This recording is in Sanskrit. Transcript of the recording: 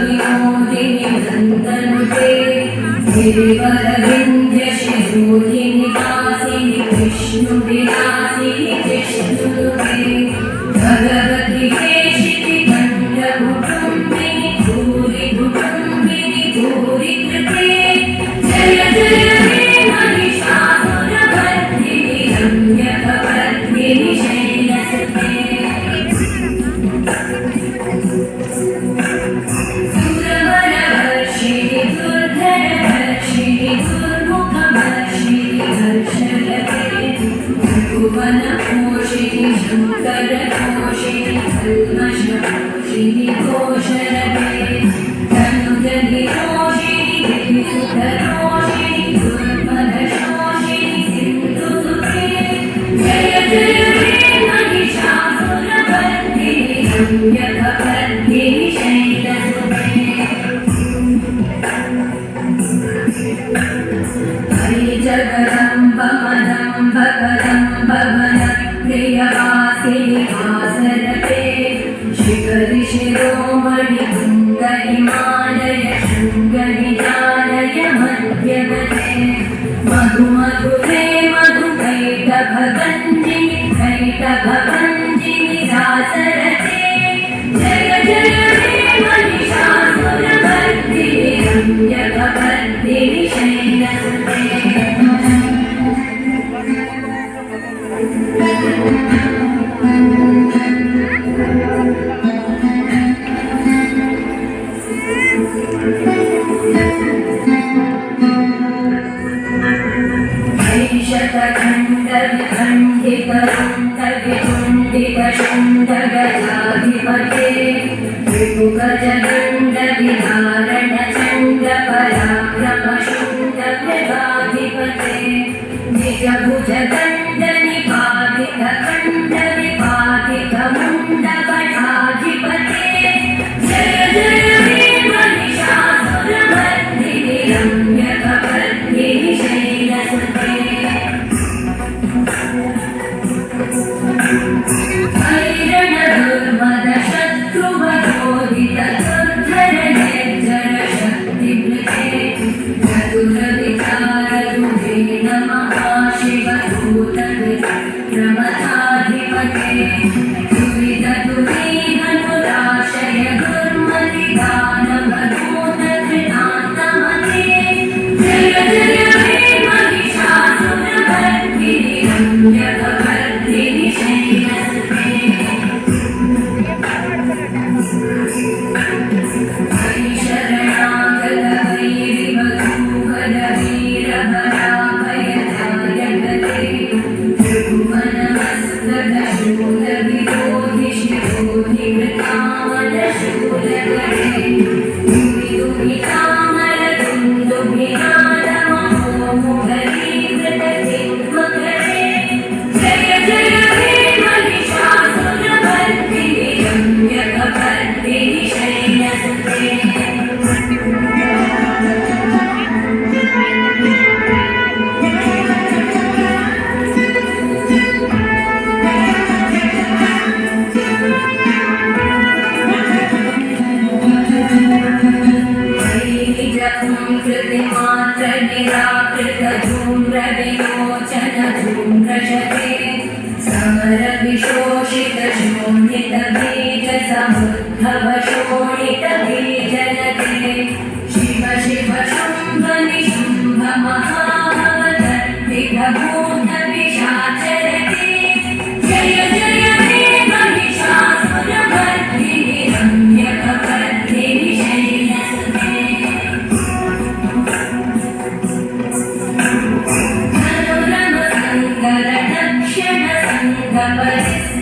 विनोदिनि नन्दनुते गिरिवरविन्ध्यशिरोधिनि वासिनि विष्णुविलासिनि विष्णुनुते भगवति हेशिति कण्ठकुटुम्बिनि भूरि कुटुम्बिनि भूरि कृते जय जय हे महिषासुरमर्दिनि रम्यकवर्धिनि शैलसुते सुरवरवर्षिणि दुर्धरवर्षिणि दुर्मुखवर्षिणि हर्षलते भुवनपोषिणि शङ्करपोषिणि कल्मषपोषिणि घोषलते तनुजनिरोषिणि गिरिसुतरोषिणि दुर्मदशोषिणि सिन्धुसुते जय जय हे महिषासुरमर्दिनि रम्यकवर्धिनि शैलसुते जगदम्ब मदम्ब कदम्ब वनप्रियवासिनि वासरते शिखरि शिरोमणि तुङ्ग हिमालय शृङ्गनिजालय मध्यगते मधुमधुरे मधुकैटभगञ्जिनि कैटभगञ्जिनि रासरते जय जय हे महिषासुरमर्दिनि रम्यकवर्धिनि शैलसुते शण्डगजाधिपते विभुगजगण्डविधारणचण्डपराक्रमशुण्डमृगाधिपते निजभुजदण्डनिपातितखण्डविपातितमुण्डपटाधिपते जय जय हे महिषासुरमर्दिनि रम्यकवर्धिनि शैलसुते शत्रुवरोधित दुर्धर निर्जर शक्तिवृते चतुरविचारदुहे नमः शिवभूतविक्रमताधिपते दुरितदुरीहनुराशय दुर्मतिदानवभूतकृतान्तमते जय जय हे महिषासुरमर्दिनि रम्यकवर्धिनि शैलसुते धूम्रशते समरविशोषितशोणितबीजसमुद्भवशोणितबीजलते शिव शिव शुम्भ निशुम्भ महाभवदर्पितभूषिते